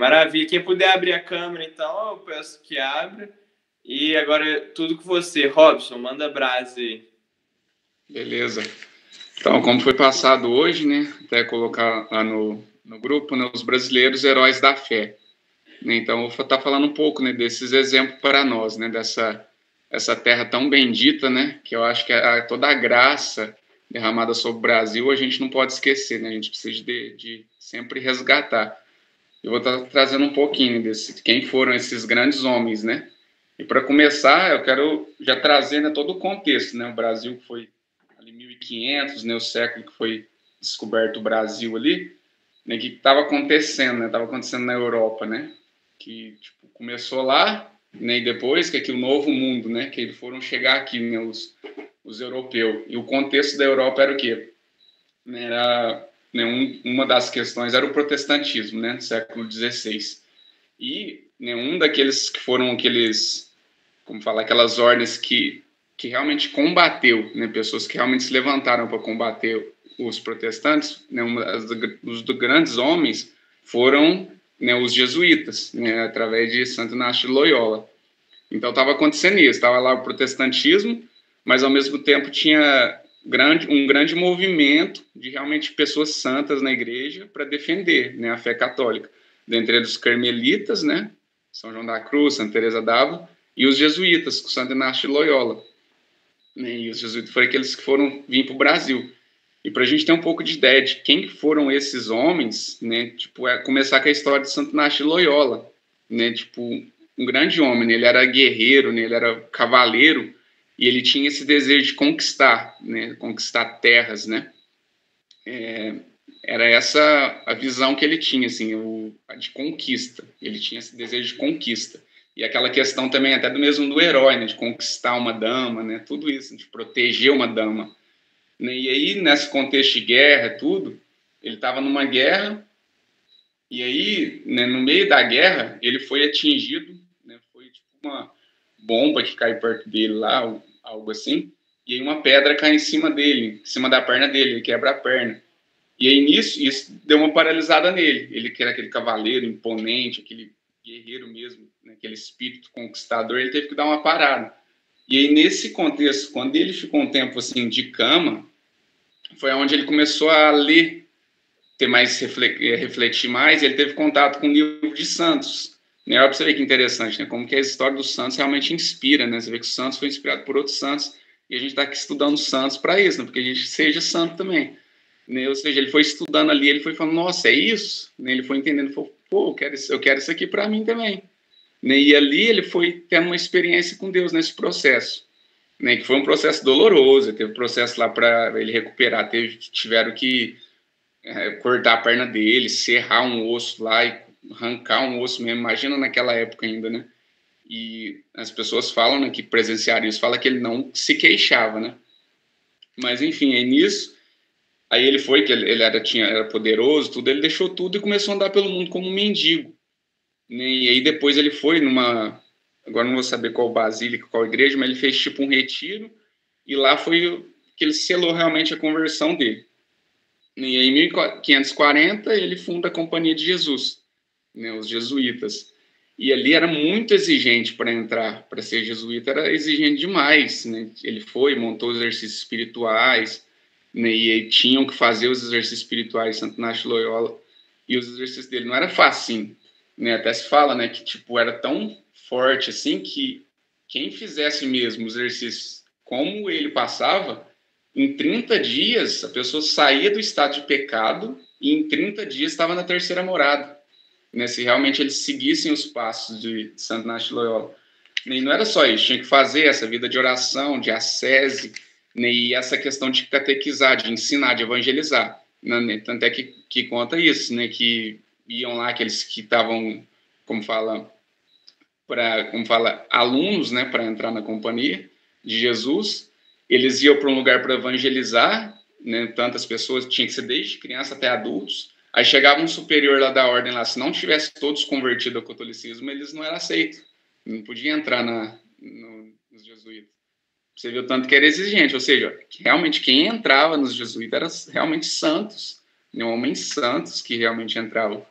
Maravilha. Quem puder abrir a câmera, então, eu peço que abra. E agora tudo com você. Robson, manda brasa aí. Beleza. Então, como foi passado hoje, né, até colocar lá no grupo, né, os brasileiros heróis da fé. Então, eu vou estar falando um pouco, né, desses exemplos para nós, né, essa terra tão bendita, né, que eu acho que toda a graça derramada sobre o Brasil a gente não pode esquecer, né, a gente precisa de sempre resgatar. Eu vou estar trazendo um pouquinho de quem foram esses grandes homens, né. E para começar, eu quero já trazer, né, todo o contexto, né, o Brasil foi ali 1500, né, o século que foi descoberto o Brasil ali, né, que estava acontecendo, né, estava acontecendo na Europa, né, que tipo, começou lá, né, e depois que aqui o novo mundo, né, que eles foram chegar aqui, né, os europeus, e o contexto da Europa era o quê? Era, né, uma das questões era o protestantismo, né, no século XVI, e né, um daqueles que foram aqueles, como falar, aquelas ordens que realmente combateu, né, pessoas que realmente se levantaram para combater os protestantes, né, os grandes homens foram, né, os jesuítas, né, através de Santo Inácio de Loyola. Então estava acontecendo isso, estava lá o protestantismo, mas ao mesmo tempo tinha um grande movimento de realmente pessoas santas na igreja para defender, né, a fé católica, dentre eles os carmelitas, né, São João da Cruz, Santa Teresa d'Ávila, e os jesuítas, com Santo Inácio de Loyola. E os jesuítas foram aqueles que foram vir para o Brasil. E para a gente ter um pouco de ideia de quem foram esses homens, né, tipo, começar com a história de Santo Inácio de Loyola, né, tipo, um grande homem, né, ele era guerreiro, né, ele era cavaleiro, e ele tinha esse desejo de conquistar, né, conquistar terras, né, era essa a visão que ele tinha, assim, a de conquista, ele tinha esse desejo de conquista. E aquela questão também até do mesmo do herói, né, de conquistar uma dama, né, tudo isso, de proteger uma dama. E aí, nesse contexto de guerra, tudo, ele estava numa guerra, e aí, né, no meio da guerra, ele foi atingido, né, foi tipo uma bomba que caiu perto dele lá, algo assim, e aí uma pedra cai em cima dele, em cima da perna dele, ele quebra a perna. E aí, nisso, isso deu uma paralisada nele. Ele que era aquele cavaleiro imponente, aquele guerreiro mesmo, né, aquele espírito conquistador, ele teve que dar uma parada. E aí, nesse contexto, quando ele ficou um tempo assim de cama, foi onde ele começou a ler, ter mais refletir mais, e ele teve contato com o livro de Santos. Né? Olha para você ver que interessante, né? Como que a história dos santos realmente inspira, né? Você vê que os santos foi inspirado por outros santos, e a gente está aqui estudando santos para isso, né? Porque a gente seja santo também. Né? Ou seja, ele foi estudando ali, ele foi falando, nossa, é isso? Né? Ele foi entendendo, falou, pô, eu quero isso aqui para mim também. Né? E ali ele foi tendo uma experiência com Deus nesse processo. Né? Que foi um processo doloroso, teve um processo lá para ele recuperar, tiveram que cortar a perna dele, serrar um osso lá e arrancar um osso mesmo, imagina naquela época ainda, né? E as pessoas falam, né, que presenciaram isso, fala que ele não se queixava, né? Mas enfim, aí nisso, aí ele foi, que ele era poderoso, tudo, ele deixou tudo e começou a andar pelo mundo como um mendigo. Né? E aí depois ele foi agora não vou saber qual basílica, qual igreja, mas ele fez tipo um retiro, e lá foi que ele selou realmente a conversão dele. E em 1540 ele funda a Companhia de Jesus, né, os jesuítas. E ali era muito exigente para entrar, para ser jesuíta era exigente demais. Né? Ele foi, montou os exercícios espirituais, né, e tinham que fazer os exercícios espirituais de Santo Inácio de Loyola. E os exercícios dele não era fácil, né? Até se fala, né, que tipo era tão forte assim que quem fizesse mesmo os exercícios como ele passava, em 30 dias a pessoa saía do estado de pecado e em 30 dias estava na terceira morada, né, se realmente eles seguissem os passos de Santo Inácio de Loyola. E não era só isso, tinha que fazer essa vida de oração, de ascese, né, e essa questão de catequizar, de ensinar, de evangelizar. Né, tanto é que conta isso, né, que iam lá aqueles que estavam, como fala, alunos, né, para entrar na companhia de Jesus, eles iam para um lugar para evangelizar, né, tantas pessoas, tinha que ser desde criança até adultos. Aí chegava um superior lá da ordem, lá, se não tivesse todos convertido ao catolicismo, eles não eram aceitos, não podiam entrar nos jesuítas. Você viu tanto que era exigente, ou seja, realmente quem entrava nos jesuítas eram realmente santos, né, homens santos que realmente entravam.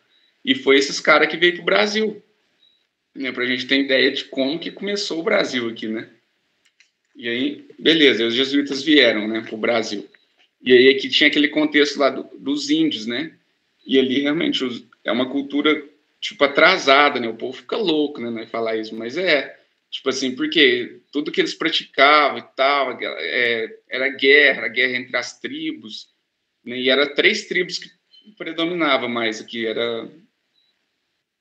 E foi esses caras que veio para o Brasil, né, para a gente ter ideia de como que começou o Brasil aqui, né? E aí, beleza, os jesuítas vieram, né, para o Brasil. E aí aqui tinha aquele contexto lá dos índios, né? E ali realmente é uma cultura tipo atrasada, né? O povo fica louco, né, falar isso, mas tipo assim, porque tudo que eles praticavam e tal, era guerra entre as tribos, né? E era 3 tribos que predominavam mais aqui, era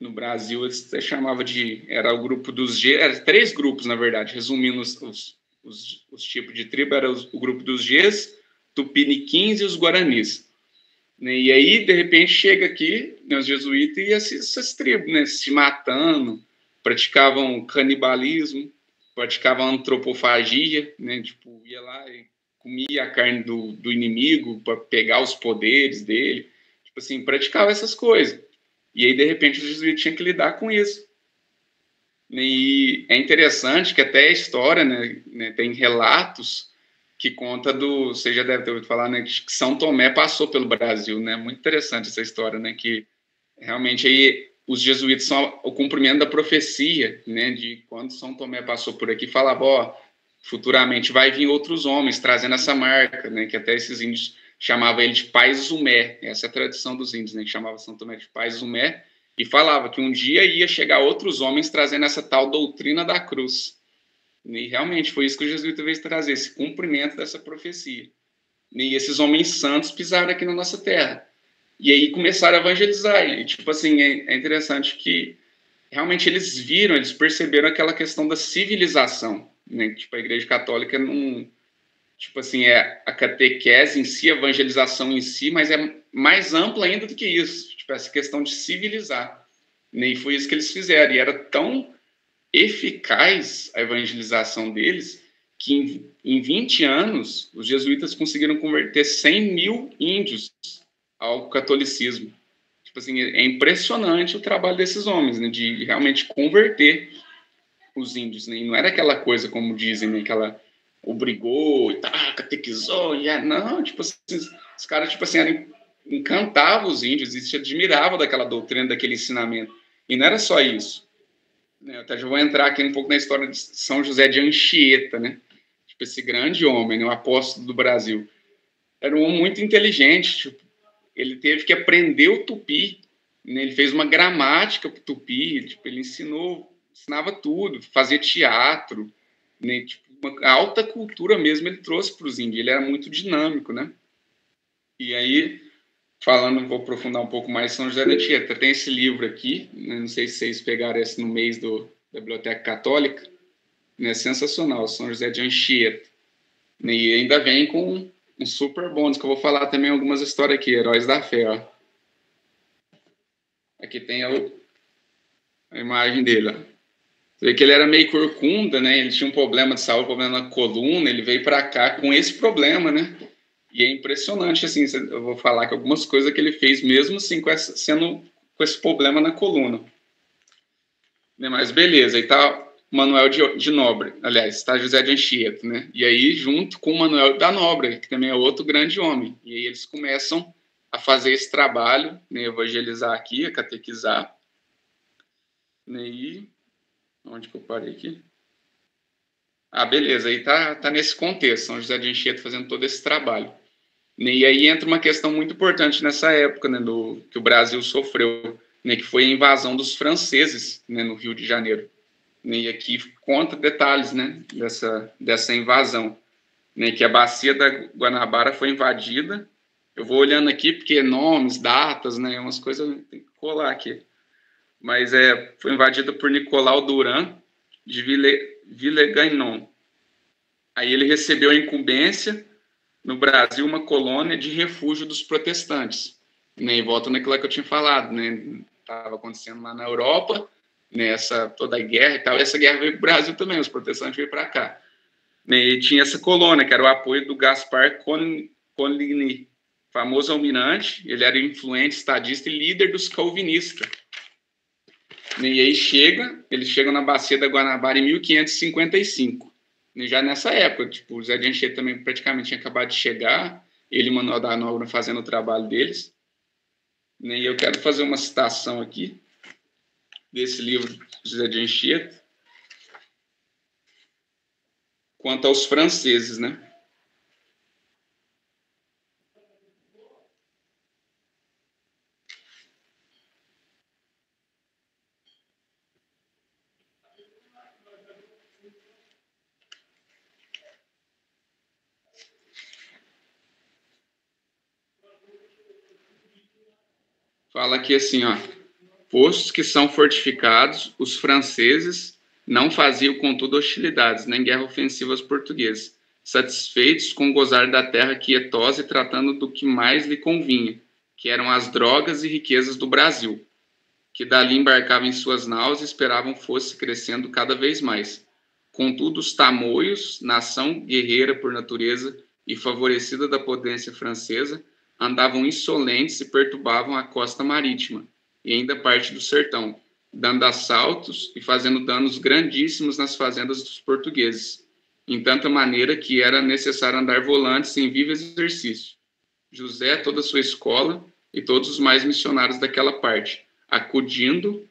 no Brasil eles chamavam era o grupo dos G, era 3 grupos na verdade, resumindo os tipos de tribo, era o grupo dos Gs, Tupiniquins e os Guaranis. E aí, de repente, chega aqui, né, os jesuítas e essas tribos, né, se matando, praticavam canibalismo, praticavam antropofagia, né, tipo, ia lá e comia a carne do inimigo para pegar os poderes dele, tipo assim, praticava essas coisas. E aí, de repente, os jesuítas tinham que lidar com isso. E é interessante que até a história, né, tem relatos que conta você já deve ter ouvido falar, né, que São Tomé passou pelo Brasil, né? Muito interessante essa história, né, que realmente aí os jesuítas são o cumprimento da profecia, né, de quando São Tomé passou por aqui, falava, ó, futuramente vai vir outros homens trazendo essa marca, né, que até esses índios chamavam ele de Pai Zumé, essa é a tradição dos índios, né, que chamava São Tomé de Pai Zumé, e falava que um dia ia chegar outros homens trazendo essa tal doutrina da cruz. E realmente foi isso que o jesuíta veio trazer, esse cumprimento dessa profecia. E esses homens santos pisaram aqui na nossa terra. E aí começaram a evangelizar. E, tipo assim, é interessante que realmente eles perceberam aquela questão da civilização, né? Tipo, a Igreja Católica não... Tipo assim, é a catequese em si, a evangelização em si, mas é mais ampla ainda do que isso. Tipo, essa questão de civilizar. E foi isso que eles fizeram. E era tão eficaz a evangelização deles que em 20 anos os jesuítas conseguiram converter 100 mil índios ao catolicismo. Tipo assim, é impressionante o trabalho desses homens, né, de realmente converter os índios, né? E não era aquela coisa como dizem, né, que ela obrigou e tá, catequizou, não, tipo assim, os caras tipo assim, encantavam os índios e se admiravam daquela doutrina, daquele ensinamento. E não era só isso. Eu até já vou entrar aqui um pouco na história de São José de Anchieta, né? Tipo, esse grande homem, né? O apóstolo do Brasil. Era um homem muito inteligente, tipo, ele teve que aprender o tupi, né? Ele fez uma gramática para o tupi, tipo, ele ensinava tudo, fazia teatro, né? Tipo, uma alta cultura mesmo ele trouxe para os índios, ele era muito dinâmico, né? E aí, vou aprofundar um pouco mais São José de Anchieta. Tem esse livro aqui, né? Não sei se vocês pegaram esse no mês da Biblioteca Católica, né? Sensacional, São José de Anchieta. E ainda vem com um super bônus, que eu vou falar também algumas histórias aqui, Heróis da Fé, ó. Aqui tem a imagem dele, ó. Você vê que ele era meio corcunda, né? Ele tinha um problema de saúde, problema na coluna, ele veio para cá com esse problema, né? E é impressionante, assim, eu vou falar que algumas coisas que ele fez, mesmo assim, sendo com esse problema na coluna. Mas beleza, aí tá Manuel de Nobre, aliás, está José de Anchieta, né? E aí, junto com Manuel da Nobre, que também é outro grande homem. E aí eles começam a fazer esse trabalho, né? Evangelizar aqui, a catequizar. E onde que eu parei aqui? Ah, beleza, aí tá nesse contexto, São José de Anchieta fazendo todo esse trabalho. E aí entra uma questão muito importante nessa época, né, que o Brasil sofreu, né, que foi a invasão dos franceses, né, no Rio de Janeiro. E aqui conta detalhes, né, dessa invasão, né, que a bacia da Guanabara foi invadida. Eu vou olhando aqui porque nomes, datas, né, umas coisas tem que colar aqui. Mas foi invadida por Nicolau Duran de Villegagnon. Aí ele recebeu a incumbência no Brasil, uma colônia de refúgio dos protestantes, né? E volta naquilo que eu tinha falado, né? Estava acontecendo lá na Europa, né? Toda a guerra e tal, essa guerra veio para o Brasil também, os protestantes veio para cá. E tinha essa colônia, que era o apoio do Gaspar Coligny, famoso almirante, ele era influente, estadista e líder dos calvinistas. E aí eles chegam na bacia da Guanabara em 1555. E já nessa época, tipo, o Zé de Anchieta também praticamente tinha acabado de chegar, ele e Manuel da Nobre fazendo o trabalho deles. E eu quero fazer uma citação aqui desse livro de José de Anchieta quanto aos franceses, né? Fala aqui assim, ó: postos que são fortificados, os franceses não faziam, contudo, hostilidades, nem guerra ofensiva aos portugueses, satisfeitos com gozar da terra quietosa e tratando do que mais lhe convinha, que eram as drogas e riquezas do Brasil, que dali embarcavam em suas naus e esperavam fosse crescendo cada vez mais. Contudo, os tamoios, nação guerreira por natureza e favorecida da potência francesa, andavam insolentes e perturbavam a costa marítima, e ainda parte do sertão, dando assaltos e fazendo danos grandíssimos nas fazendas dos portugueses, em tanta maneira que era necessário andar volantes em vivo exercício. José, toda a sua escola e todos os mais missionários daquela parte, acudindo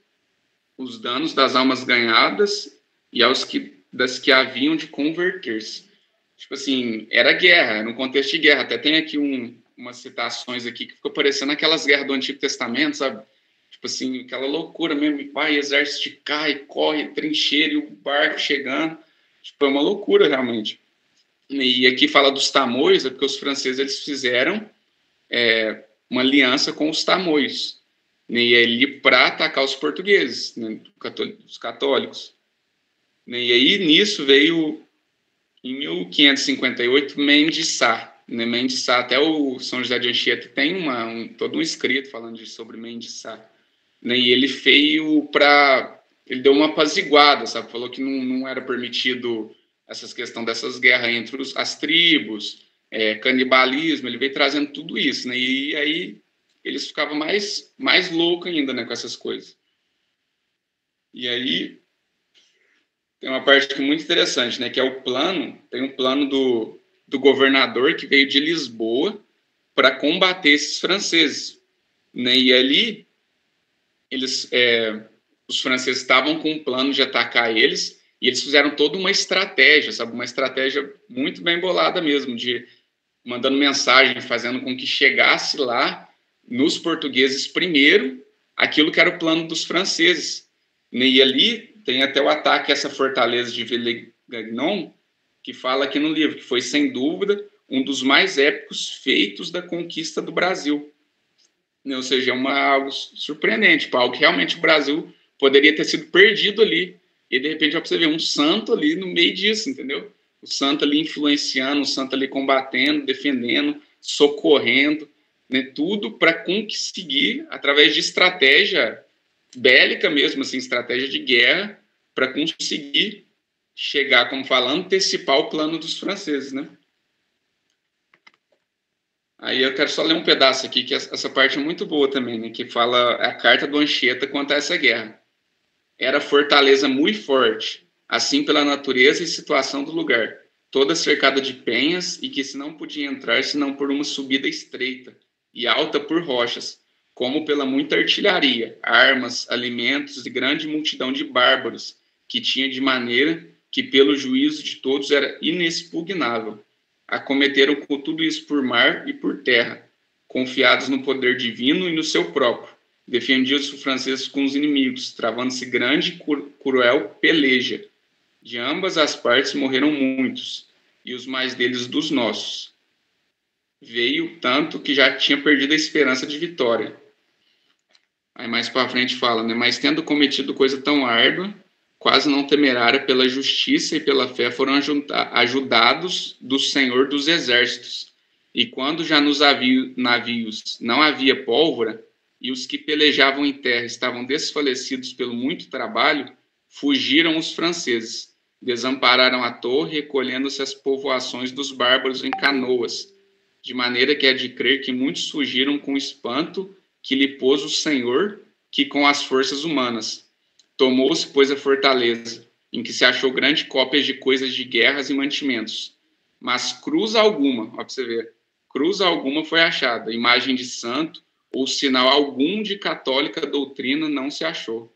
os danos das almas ganhadas e das que haviam de converter-se. Tipo assim, era guerra, era um contexto de guerra. Até tem aqui umas citações aqui que ficou parecendo aquelas guerras do Antigo Testamento, sabe? Tipo assim, aquela loucura mesmo, pai, exército cai, corre, trincheira e o barco chegando. Tipo, é uma loucura, realmente. E aqui fala dos tamoios, é porque os franceses eles fizeram uma aliança com os tamoios, né, e ali para atacar os portugueses, né, os católicos. Né, e aí nisso veio, em 1558, Mendes Sá. Né, Mendes Sá, até o São José de Anchieta tem todo um escrito falando sobre Mendes Sá. Né, e ele veio ele deu uma apaziguada, sabe? Falou que não era permitido essas questões dessas guerras entre as tribos, canibalismo, ele veio trazendo tudo isso, né? E aí eles ficavam mais loucos ainda, né, com essas coisas. E aí tem uma parte que é muito interessante, né, que é o plano, tem um plano do governador que veio de Lisboa para combater esses franceses, né? E ali os franceses estavam com um plano de atacar eles e eles fizeram toda uma estratégia, sabe, uma estratégia muito bem bolada mesmo, de mandando mensagem, fazendo com que chegasse lá nos portugueses primeiro aquilo que era o plano dos franceses. E ali tem até o ataque a essa fortaleza de Villers-Gagnon, que fala aqui no livro, que foi, sem dúvida, um dos mais épicos feitos da conquista do Brasil. Ou seja, algo surpreendente, algo que realmente o Brasil poderia ter sido perdido ali. E, de repente, você vê um santo ali no meio disso, entendeu? O santo ali influenciando, o santo ali combatendo, defendendo, socorrendo, né? Tudo para conseguir, através de estratégia bélica mesmo, assim, estratégia de guerra, para conseguir chegar, como falando, antecipar o plano dos franceses, né? Aí eu quero só ler um pedaço aqui, que essa parte é muito boa também, né? Que fala a carta do Anchieta quanto a essa guerra. Era fortaleza muito forte, assim pela natureza e situação do lugar, toda cercada de penhas e que se não podia entrar senão por uma subida estreita e alta por rochas, como pela muita artilharia, armas, alimentos e grande multidão de bárbaros, que tinha de maneira que pelo juízo de todos era inexpugnável. Acometeram com tudo isso por mar e por terra, confiados no poder divino e no seu próprio. Defendiam-se os franceses com os inimigos, travando-se grande e cruel peleja. De ambas as partes morreram muitos, e os mais deles dos nossos. Veio tanto que já tinha perdido a esperança de vitória. Aí mais para frente fala, né? Mas tendo cometido coisa tão árdua, quase não temerária, pela justiça e pela fé foram ajudados do Senhor dos Exércitos. E quando já nos navios não havia pólvora, e os que pelejavam em terra estavam desfalecidos pelo muito trabalho, fugiram os franceses, desampararam a torre, recolhendo-se às povoações dos bárbaros em canoas, de maneira que é de crer que muitos fugiram com espanto que lhe pôs o Senhor, que com as forças humanas. Tomou-se, pois, a fortaleza, em que se achou grande cópias de coisas de guerras e mantimentos. Mas cruz alguma, ó, pra você ver, cruz alguma foi achada, imagem de santo, ou sinal algum de católica doutrina não se achou,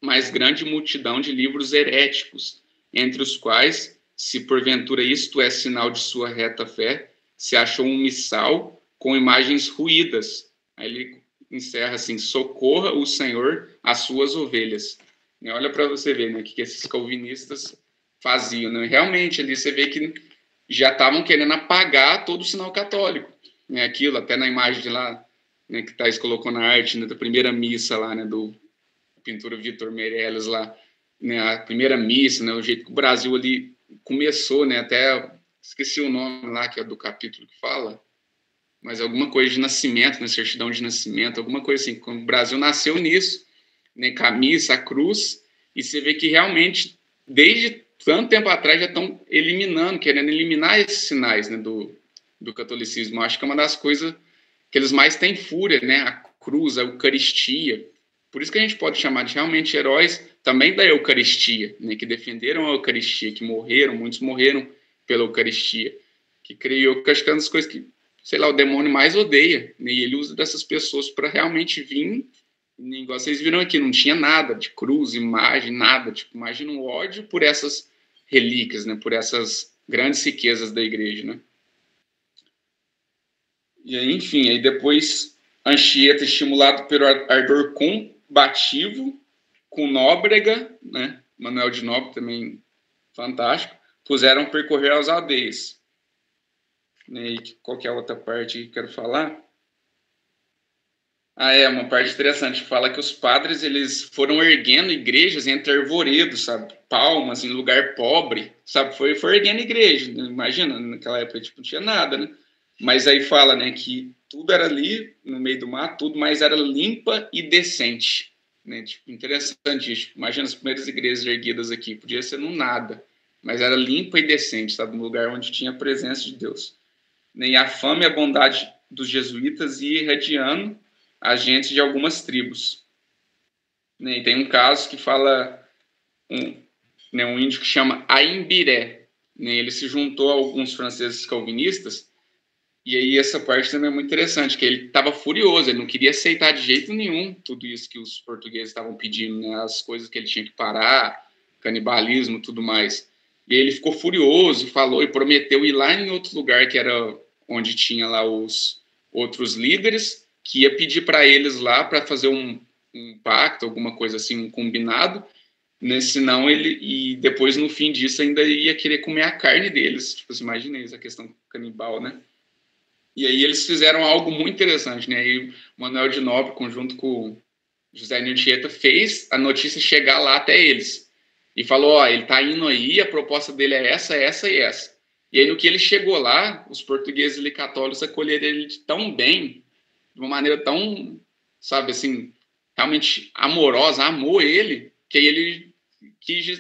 mas grande multidão de livros heréticos, entre os quais, se porventura isto é sinal de sua reta fé, se achou um missal com imagens ruídas. Aí ele encerra assim: socorra o Senhor as suas ovelhas. E olha para você ver, né, o que esses calvinistas faziam, né? Realmente ali você vê que já estavam querendo apagar todo o sinal católico, né? Aquilo até na imagem de lá, né, que Thais colocou na arte, né, da primeira missa lá, né, do pintura Vitor Meirelles lá, né, a primeira missa, né, o jeito que o Brasil ali começou, né, até esqueci o nome lá, que é do capítulo que fala, mas alguma coisa de nascimento, né, certidão de nascimento, alguma coisa assim, quando o Brasil nasceu nisso, né, com a missa, a cruz, e você vê que realmente, desde tanto tempo atrás, já estão eliminando, querendo eliminar esses sinais, né, do catolicismo. Eu acho que é uma das coisas que eles mais têm fúria, né, a cruz, a Eucaristia. Por isso que a gente pode chamar de realmente heróis também da Eucaristia, né, que defenderam a Eucaristia, que morreram, muitos morreram pela Eucaristia, que criou, que acho que é uma das coisas que, sei lá, o demônio mais odeia, né, e ele usa dessas pessoas para realmente vir, igual vocês viram aqui, não tinha nada de cruz, imagem, nada, tipo, imagina um ódio por essas relíquias, né, por essas grandes riquezas da igreja, né. E aí, enfim, aí depois Anchieta, estimulado pelo ardor combativo, com Nóbrega, né, Manuel de Nóbrega também fantástico, puseram percorrer as aldeias. E qual que é a outra parte que quero falar? Uma parte interessante, fala que os padres, eles foram erguendo igrejas entre arvoredos, sabe, palmas, em lugar pobre, sabe, foi erguendo igreja, imagina, naquela época, tipo, não tinha nada, né, mas aí fala, né, que tudo era ali, no meio do mar, tudo, mas era limpa e decente, né, tipo, interessante isso, imagina as primeiras igrejas erguidas aqui, podia ser no nada, mas era limpa e decente, sabe, no lugar onde tinha a presença de Deus, né, e a fama e a bondade dos jesuítas ia irradiando agentes de algumas tribos. E tem um caso que fala um índio que chama Aimbiré. Ele se juntou a alguns franceses calvinistas, e aí essa parte também é muito interessante, que ele estava furioso, ele não queria aceitar de jeito nenhum tudo isso que os portugueses estavam pedindo, né, as coisas que ele tinha que parar, canibalismo, tudo mais. E aí ele ficou furioso, falou e prometeu ir lá em outro lugar, que era onde tinha lá os outros líderes, que ia pedir para eles lá para fazer um pacto, alguma coisa assim, um combinado, né? Senão e depois no fim disso ainda ia querer comer a carne deles, tipo, você imagina isso, a questão canibal, né? E aí eles fizeram algo muito interessante, né? E o Manuel de Nobre, conjunto com José de Anchieta, fez a notícia chegar lá até eles e falou, ele tá indo aí, a proposta dele é essa, essa e essa. E aí no que ele chegou lá, os portugueses e católicos acolheram ele tão bem, de uma maneira tão, sabe, assim, realmente amorosa, amou ele, que aí ele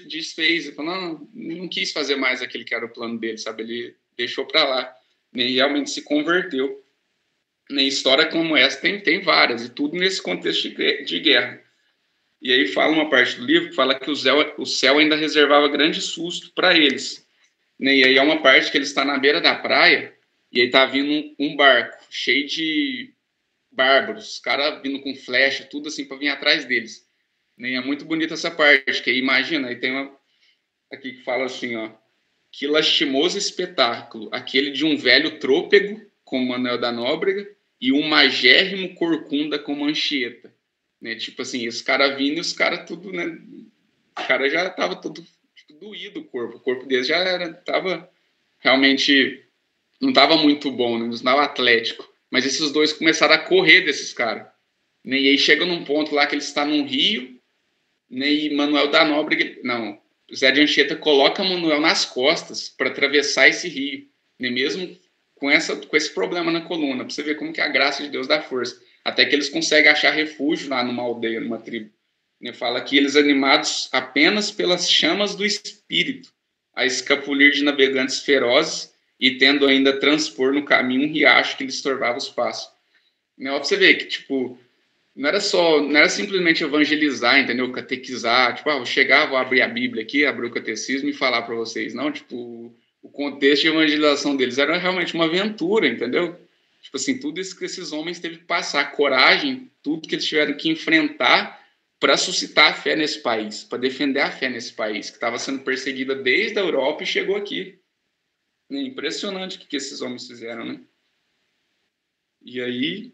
desfez, falou, não quis fazer mais aquele que era o plano dele, sabe, ele deixou para lá, e realmente se converteu. E história como essa tem várias, e tudo nesse contexto de guerra. E aí fala uma parte do livro que fala que o céu ainda reservava grande susto para eles. E aí é uma parte que ele está na beira da praia, e aí está vindo um barco cheio de bárbaros, os caras vindo com flecha, tudo assim, para vir atrás deles. E é muito bonita essa parte, que aí imagina, aí tem uma aqui que fala assim, ó, que lastimoso espetáculo, aquele de um velho trôpego, como Manuel da Nóbrega, e um magérrimo corcunda como Anchieta. Né? Tipo assim, os caras vindo e os caras tudo, né? O cara já tava todo tipo, doído o corpo deles já tava realmente, não tava muito bom, né? Não estava atlético. Mas esses dois começaram a correr desses caras. Né? E aí chega num ponto lá que ele está num rio, né? E Manuel da Nóbrega, não, Zé de Anchieta coloca Manuel nas costas para atravessar esse rio, né? Mesmo com esse problema na coluna, para você ver como que a graça de Deus dá força. Até que eles conseguem achar refúgio lá numa aldeia, numa tribo. Né? Fala que eles animados apenas pelas chamas do espírito, a escapulir de navegantes ferozes e tendo ainda a transpor no caminho um riacho que lhes torvava os passos. Né? Ó, pra você ver que, tipo, não era simplesmente evangelizar, entendeu? Catequizar, tipo, vou chegar, vou abrir a Bíblia aqui, abrir o catecismo e falar para vocês. Não, tipo, o contexto de evangelização deles era realmente uma aventura, entendeu? Tipo assim, tudo isso que esses homens teve que passar, coragem, tudo que eles tiveram que enfrentar para suscitar a fé nesse país, para defender a fé nesse país, que estava sendo perseguida desde a Europa e chegou aqui. É impressionante o que esses homens fizeram, né? E aí,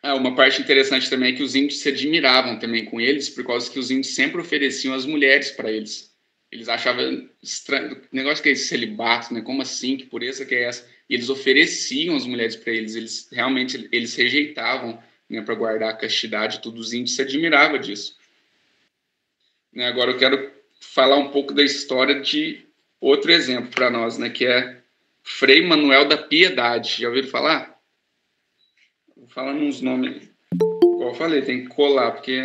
uma parte interessante também é que os índios se admiravam também com eles, por causa que os índios sempre ofereciam as mulheres para eles. Eles achavam estranho, negócio que é esse celibato, né? Como assim? Que pureza que é essa? E eles ofereciam as mulheres para eles, eles realmente eles rejeitavam, né, para guardar a castidade, tudo. Os índios se admiravam disso. Né, agora eu quero falar um pouco da história de outro exemplo para nós, né, que é Frei Manuel da Piedade. Já ouviram falar? Vou falar uns nomes, como eu falei, tem que colar, porque,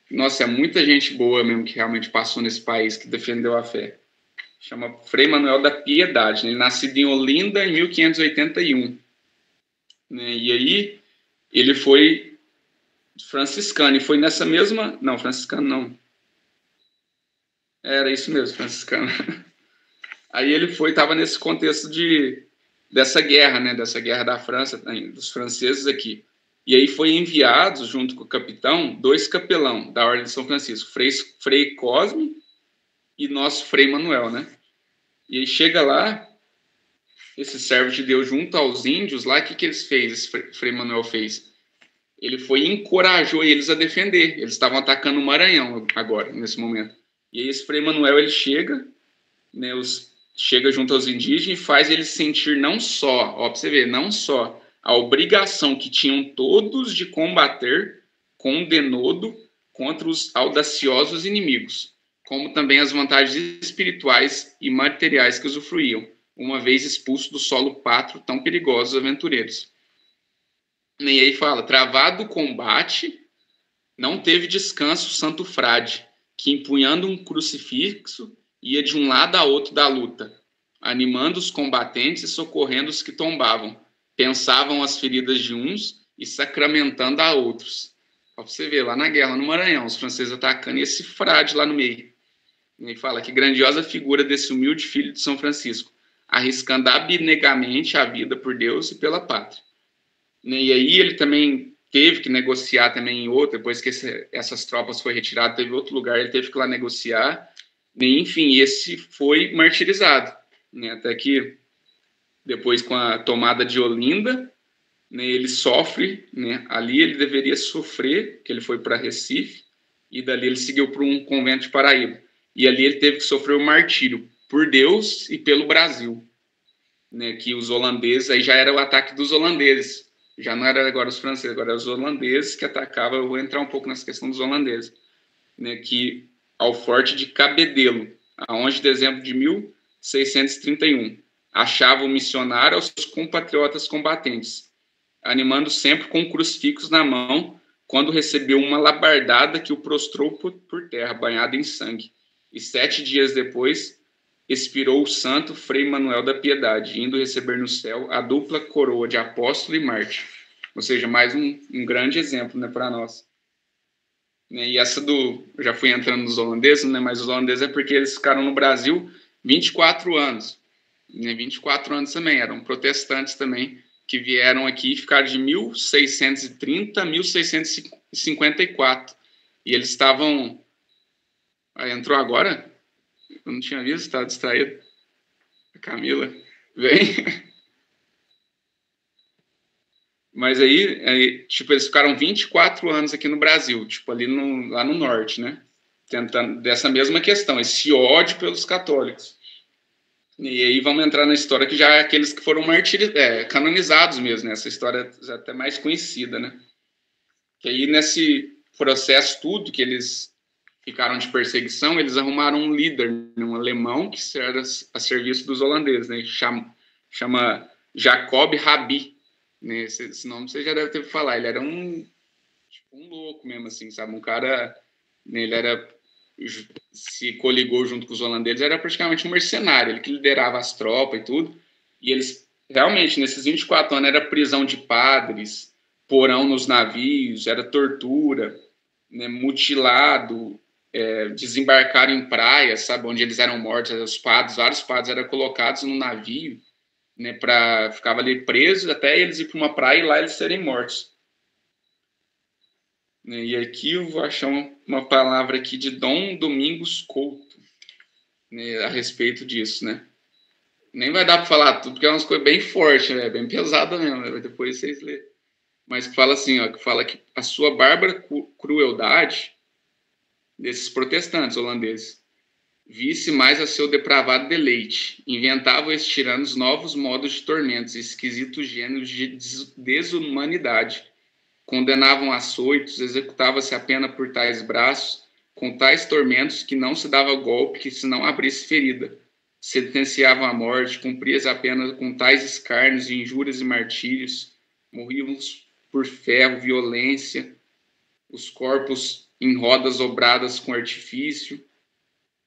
nossa, é muita gente boa mesmo que realmente passou nesse país, que defendeu a fé. Chama Frei Manuel da Piedade, né? Ele nascido em Olinda em 1581. Né? E aí ele foi franciscano, e foi nessa mesma... Não, franciscano não. Era isso mesmo, franciscano. Aí ele estava nesse contexto dessa guerra, né? Dessa guerra da França, dos franceses aqui. E aí foi enviado, junto com o capitão, 2 capelão da Ordem de São Francisco, Frei Cosme e nosso Frei Manuel, né? E aí chega lá, esse servo de Deus junto aos índios lá, o que eles fez, esse Frei Manuel fez? Ele foi e encorajou eles a defender. Eles estavam atacando o Maranhão agora, nesse momento. E aí esse Frei Manuel, ele chega, né, chega junto aos indígenas e faz eles sentir não só, ó, pra você ver, não só a obrigação que tinham todos de combater com denodo contra os audaciosos inimigos, como também as vantagens espirituais e materiais que usufruíam, uma vez expulsos do solo pátrio tão perigosos aventureiros. E aí fala, travado o combate, não teve descanso o santo frade, que empunhando um crucifixo, ia de um lado a outro da luta, animando os combatentes e socorrendo os que tombavam, pensavam as feridas de uns e sacramentando a outros. Para você ver, lá na guerra, no Maranhão, os franceses atacando e esse frade lá no meio. Ele fala que grandiosa figura desse humilde filho de São Francisco, arriscando abnegamente a vida por Deus e pela pátria. E aí ele também teve que negociar também em outro, depois que essas tropas foram retiradas, teve outro lugar, ele teve que ir lá negociar, e, enfim, esse foi martirizado, né, até que depois com a tomada de Olinda, né, ele sofre, né, ali ele deveria sofrer, que ele foi para Recife, e dali ele seguiu para um convento de Paraíba, e ali ele teve que sofrer o martírio por Deus e pelo Brasil, né, que os holandeses, aí já era o ataque dos holandeses, já não era agora os franceses, agora eram os holandeses que atacavam. Eu vou entrar um pouco nessa questão dos holandeses, né, que ao forte de Cabedelo, a 11 de dezembro de 1631, achava o missionário aos seus compatriotas combatentes, animando sempre com um crucifixo na mão, quando recebeu uma labardada que o prostrou por terra, banhado em sangue. E 7 dias depois, expirou o santo Frei Manuel da Piedade, indo receber no céu a dupla coroa de apóstolo e mártir. Ou seja, mais um grande exemplo, né, para nós. E essa eu já fui entrando nos holandeses, né, mas os holandeses é porque eles ficaram no Brasil 24 anos. Né, 24 anos também, eram protestantes também, que vieram aqui e ficaram de 1630 a 1654. E eles estavam... entrou agora? Eu não tinha visto, estava distraído. A Camila, vem. Mas aí, tipo, eles ficaram 24 anos aqui no Brasil, tipo, ali lá no norte, né? Tentando, dessa mesma questão, esse ódio pelos católicos. E aí vamos entrar na história que já é aqueles que foram canonizados mesmo, né? Essa história já é até mais conhecida, né? Que aí nesse processo tudo que eles ficaram de perseguição, eles arrumaram um líder, um alemão, que era a serviço dos holandeses, né? Chama Jacob Rabi, né? Esse nome você já deve ter ouvido falar. Ele era um louco mesmo, assim, sabe? Um cara, né? Ele se coligou junto com os holandeses, era praticamente um mercenário, ele que liderava as tropas e tudo, e eles, realmente, nesses 24 anos, era prisão de padres, porão nos navios, era tortura, né? Mutilado, desembarcaram em praias, sabe, onde eles eram mortos, vários padres eram colocados no navio, né, ficava ali preso até eles ir para uma praia e lá eles serem mortos. E aqui eu vou achar uma palavra aqui de Dom Domingos Couto, né, a respeito disso, né? Nem vai dar para falar tudo, porque é umas coisas bem fortes, né? Bem pesada mesmo, né? Depois vocês lêem. Mas que fala assim, ó, que fala que a sua bárbara crueldade desses protestantes holandeses visse mais a seu depravado deleite. Inventavam estes tiranos novos modos de tormentos, esquisitos gêneros de desumanidade. Condenavam açoitos, executava-se a pena por tais braços, com tais tormentos que não se dava golpe que se não abrisse ferida. Sentenciavam à morte, cumprias a pena com tais escárnios, injúrias e martírios. Morríamos por ferro, violência, os corpos em rodas obradas com artifício.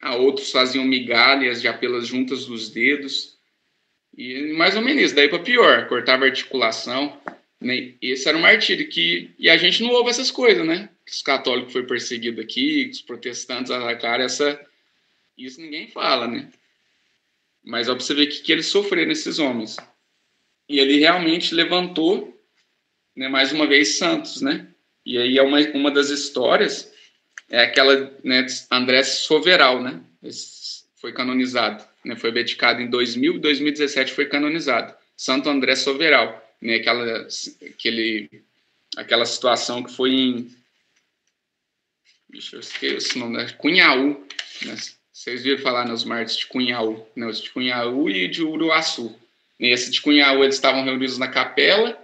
A outros faziam migalhas já pelas juntas dos dedos. E mais ou menos isso, daí para pior, cortava a articulação. Né? Esse era um martírio e a gente não ouve essas coisas, né? Que os católicos foram perseguidos aqui, que os protestantes atacaram isso ninguém fala, né? Mas ó, para você ver que eles sofreram, esses homens. E ele realmente levantou, né, mais uma vez, santos, né? E aí é uma das histórias, é aquela, né, André Soveral, né? Esse foi canonizado, né? Foi beatificado em 2000 e 2017 foi canonizado. Santo André Soveral, né? Aquela situação que foi em... Deixa eu esquecer o nome, né? Cunhaú, né? Vocês viram falar nos martes de Cunhaú, né? Os de Cunhaú e de Uruaçu. Nesse de Cunhaú, eles estavam reunidos na capela,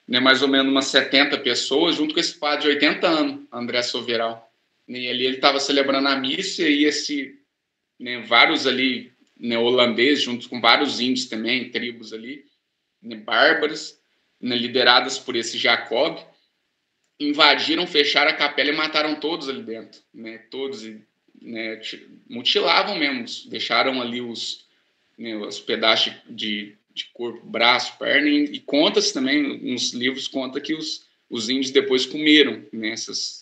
né? Mais ou menos umas 70 pessoas, junto com esse padre de 80 anos, André Soveral. E ali ele estava celebrando a missa e né, vários ali, né, holandeses, junto com vários índios também, tribos ali, né, bárbaras, né, lideradas por esse Jacob, invadiram, fecharam a capela e mataram todos ali dentro, né, todos, né, mutilavam mesmo, deixaram ali os pedaços de corpo, braço, perna, e conta-se também, nos livros conta que os índios depois comeram, né, essas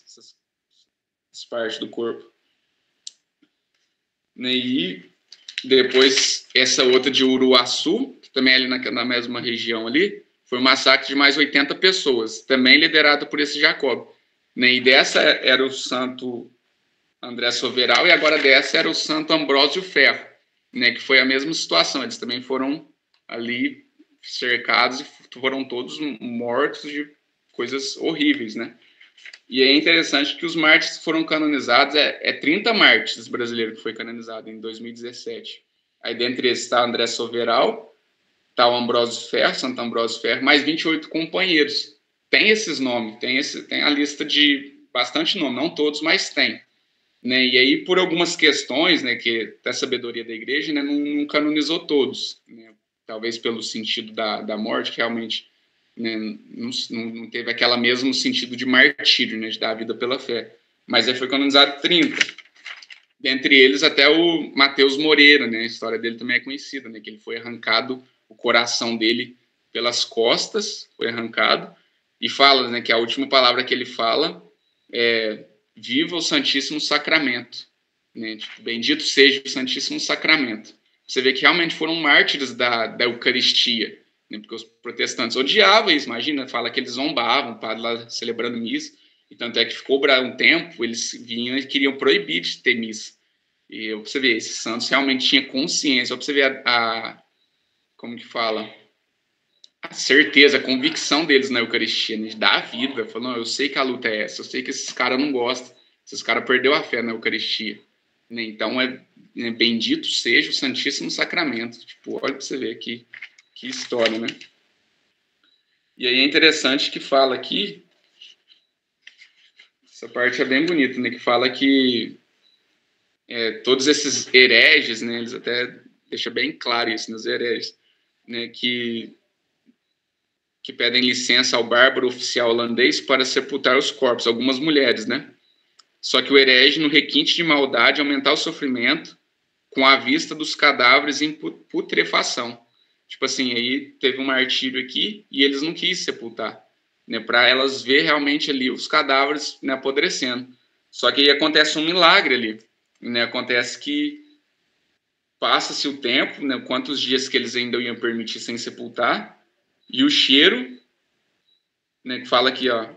partes do corpo. E depois essa outra de Uruaçu, que também é ali na mesma região ali, foi um massacre de mais 80 pessoas, também liderado por esse Jacob. E dessa era o santo André Soveral, e agora dessa era o santo Ambrósio Ferro, né, que foi a mesma situação, eles também foram ali cercados e foram todos mortos de coisas horríveis, né? E é interessante que os mártires que foram canonizados, 30 mártires brasileiros que foi canonizado em 2017. Aí, dentre esses, está André Soveral, está o Ambrósio Ferro, Santo Ambrósio Ferro, mais 28 companheiros. Tem esses nomes, tem a lista de bastante nome, não todos, mas tem. Né? E aí, por algumas questões, né, que da sabedoria da igreja, né, não canonizou todos. Né? Talvez pelo sentido da morte, que realmente... né, não teve aquele mesmo sentido de martírio, né, de dar a vida pela fé. Mas aí foi canonizado 30. Dentre eles até o Mateus Moreira, né, a história dele também é conhecida, né, que ele foi arrancado, o coração dele pelas costas, foi arrancado, e fala, né, que a última palavra que ele fala é viva o Santíssimo Sacramento. Né, tipo, bendito seja o Santíssimo Sacramento. Você vê que realmente foram mártires da Eucaristia, porque os protestantes odiavam isso, imagina, fala que eles zombavam, o padre lá celebrando missa, e tanto é que ficou um tempo, eles vinham e queriam proibir de ter missa. E você vê, esses santos realmente tinham consciência, você vê como que fala, a certeza, a convicção deles na Eucaristia, né, de dar a vida, falando, eu sei que a luta é essa, eu sei que esses caras não gostam, esses caras perderam a fé na Eucaristia. Né? Então, bendito seja o Santíssimo Sacramento. Tipo, olha para você ver que história, né? E aí é interessante que fala aqui, essa parte é bem bonita, né? Que fala que todos esses hereges, né? Eles até deixam bem claro isso nos hereges, né? Que pedem licença ao bárbaro oficial holandês para sepultar os corpos, algumas mulheres, né? Só que o herege, no requinte de maldade, aumentar o sofrimento com a vista dos cadáveres em putrefação. Tipo assim, aí teve um martírio aqui e eles não quis sepultar, né, para elas ver realmente ali os cadáveres, né, apodrecendo. Só que aí acontece um milagre ali, né, acontece que passa-se o tempo, né, quantos dias que eles ainda iam permitir sem sepultar, e o cheiro, né, que fala aqui, ó,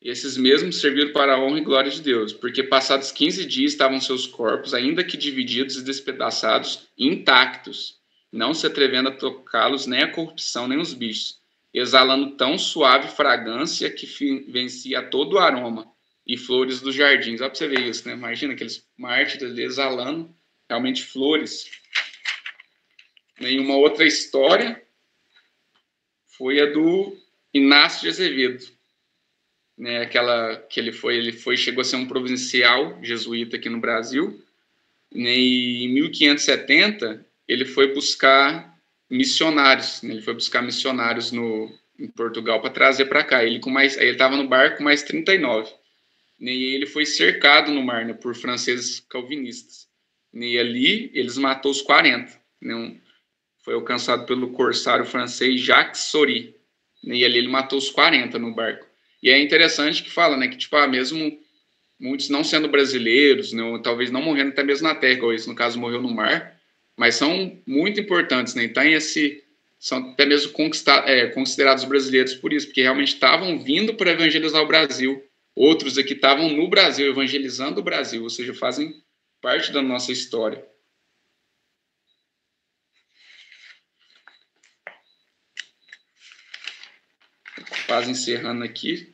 esses mesmos serviram para a honra e glória de Deus, porque passados 15 dias estavam seus corpos, ainda que divididos e despedaçados, intactos, não se atrevendo a tocá-los nem a corrupção, nem os bichos, exalando tão suave fragrância que vencia todo o aroma e flores dos jardins. Olha para você ver isso, né? Imagina aqueles mártires ali exalando realmente flores. Nenhuma outra história foi a do Inácio de Azevedo, né? Aquela que ele chegou a ser um provincial jesuíta aqui no Brasil, né? E em 1570 ele foi buscar missionários, né? Ele foi buscar missionários em Portugal para trazer para cá. Ele estava no barco com mais 39. Né? E ele foi cercado no mar, né, por franceses calvinistas. E ali eles matou os 40. Né? Foi alcançado pelo corsário francês Jacques Saury. Né? E ali ele matou os 40 no barco. E é interessante que fala, né, que tipo, mesmo muitos não sendo brasileiros, né, ou talvez não morrendo até mesmo na terra, ou esse no caso morreu no mar, mas são muito importantes, né? Então, são até mesmo considerados brasileiros por isso, porque realmente estavam vindo para evangelizar o Brasil. Outros aqui estavam no Brasil, evangelizando o Brasil, ou seja, fazem parte da nossa história. Quase encerrando aqui.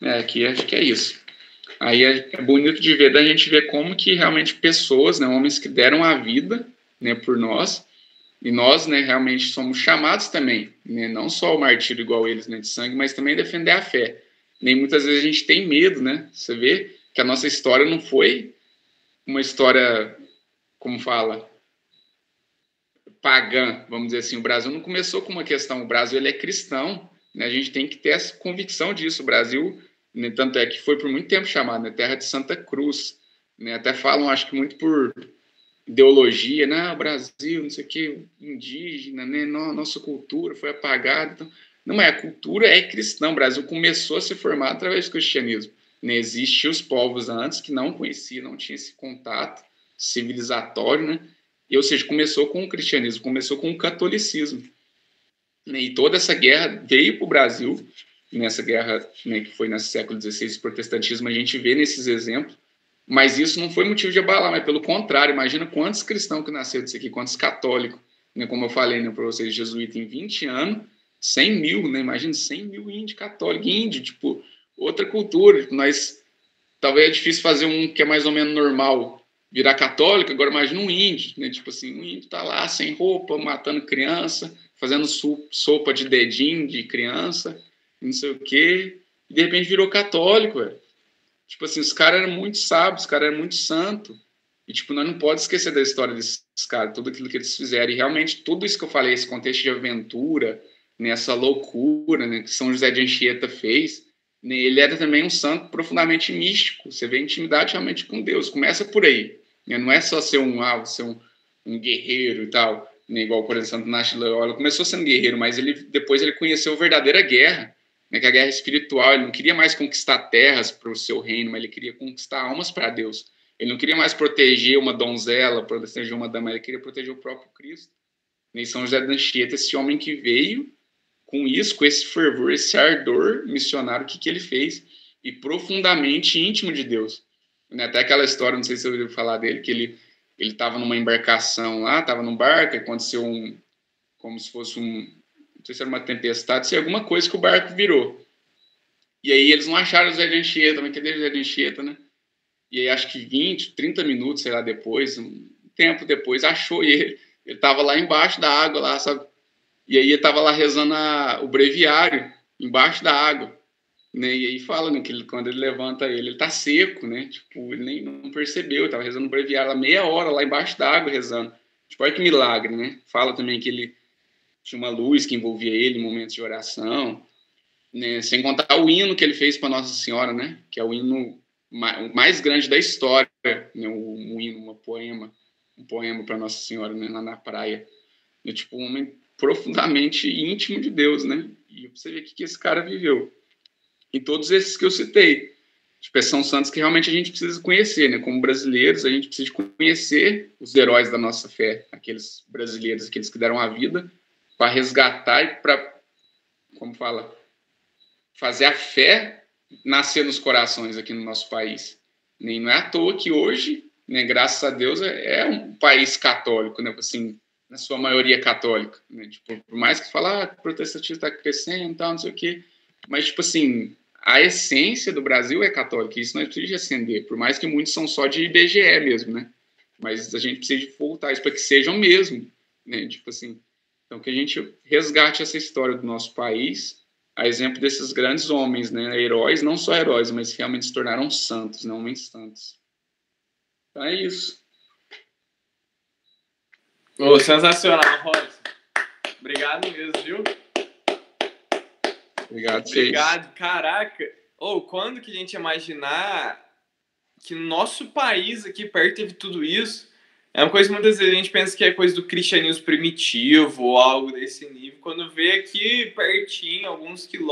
Aqui acho que é isso. Aí é bonito de ver, da gente ver como que realmente pessoas, né, homens que deram a vida, né, por nós, e nós, né, realmente somos chamados também, né, não só o martírio igual eles, né, de sangue, mas também defender a fé. Nem muitas vezes a gente tem medo, né? Você vê que a nossa história não foi uma história, como fala, pagã, vamos dizer assim. O Brasil não começou com uma questão, o Brasil ele é cristão, né? A gente tem que ter essa convicção disso. O Brasil, né, tanto é que foi por muito tempo chamado, né, Terra de Santa Cruz, né? Até falam, acho que muito por ideologia, né? O Brasil, não sei o que, indígena, né? Nossa cultura foi apagada. Então, não é, a cultura é cristã. O Brasil começou a se formar através do cristianismo. Né? Existiam os povos antes que não conheciam, não tinham esse contato civilizatório, né? E, ou seja, começou com o cristianismo, começou com o catolicismo. Né? E toda essa guerra veio para o Brasil, nessa guerra, né, que foi no século XVI, o protestantismo, a gente vê nesses exemplos, mas isso não foi motivo de abalar, mas pelo contrário, imagina quantos cristãos que nasceram disso aqui, quantos católicos, né, como eu falei, né, para vocês, jesuíta em 20 anos, 100 mil, né, imagina 100 mil índios católicos, índio, tipo, outra cultura, tipo, nós, talvez é difícil fazer um que é mais ou menos normal, virar católico, agora imagina um índio, né, tipo assim, um índio tá lá sem roupa, matando criança, fazendo sopa de dedinho de criança, não sei o quê, e de repente virou católico, velho. Tipo assim, os caras eram muito sábios, os caras eram muito santos. E, tipo, nós não podemos esquecer da história desses caras, tudo aquilo que eles fizeram. E, realmente, tudo isso que eu falei, esse contexto de aventura, né, essa loucura, né, que São José de Anchieta fez, né, ele era também um santo profundamente místico. Você vê intimidade realmente com Deus. Começa por aí. Né? Não é só ser um guerreiro e tal, né, igual, por exemplo, Santo Inácio de Loyola. Começou sendo guerreiro, mas depois ele conheceu a verdadeira guerra, né, que é a guerra espiritual. Ele não queria mais conquistar terras para o seu reino, mas ele queria conquistar almas para Deus. Ele não queria mais proteger uma donzela, proteger uma dama, ele queria proteger o próprio Cristo. E São José de Anchieta, esse homem que veio com isso, com esse fervor, esse ardor missionário, o que ele fez? E profundamente íntimo de Deus. Até aquela história, não sei se você ouviu falar dele, que ele estava numa embarcação lá, estava num barco, e aconteceu como se fosse não sei se era uma tempestade, se alguma coisa que o barco virou. E aí eles não acharam o Zé de Anchieta, mas cadê o Zé de Anchieta, né? E aí acho que 20, 30 minutos, sei lá, depois, um tempo depois, achou ele. Ele estava lá embaixo da água, lá, sabe? E aí ele estava lá rezando o breviário, embaixo da água. Né? E aí fala, né, que quando ele levanta ele está seco, né? Tipo, ele nem não percebeu, ele estava rezando o breviário lá meia hora, lá embaixo da água, rezando. Tipo, olha que milagre, né? Fala também que ele tinha uma luz que envolvia ele em momentos de oração, né? Sem contar o hino que ele fez para Nossa Senhora, né? Que é o hino mais grande da história, né? Um hino, um poema, um poema para Nossa Senhora, né, lá na praia. É tipo um homem profundamente íntimo de Deus, né? E você vê o que esse cara viveu. E todos esses que eu citei, tipo, são santos que realmente a gente precisa conhecer, né? Como brasileiros, a gente precisa conhecer os heróis da nossa fé, aqueles brasileiros, aqueles que deram a vida para resgatar e para, como fala, fazer a fé nascer nos corações aqui no nosso país. E não é à toa que hoje, né, graças a Deus, é um país católico, né? Assim, na sua maioria católica, né? Tipo, por mais que fala, o protestantismo está crescendo e tal, não sei o quê, mas, tipo assim, a essência do Brasil é católica, isso nós precisamos acender, por mais que muitos são só de IBGE mesmo, né? Mas a gente precisa voltar isso para que sejam mesmo, né? Tipo assim, então que a gente resgate essa história do nosso país, a exemplo desses grandes homens, né? Heróis, não só heróis, mas realmente se tornaram santos, não homens santos. Então é isso. Oh, sensacional, Robson. Obrigado mesmo, viu? Obrigado, Obrigado, caraca. Quando que a gente ia imaginar que no nosso país aqui perto teve tudo isso? É uma coisa que muitas vezes a gente pensa que é coisa do cristianismo primitivo ou algo desse nível. Quando vê aqui pertinho, alguns quilômetros,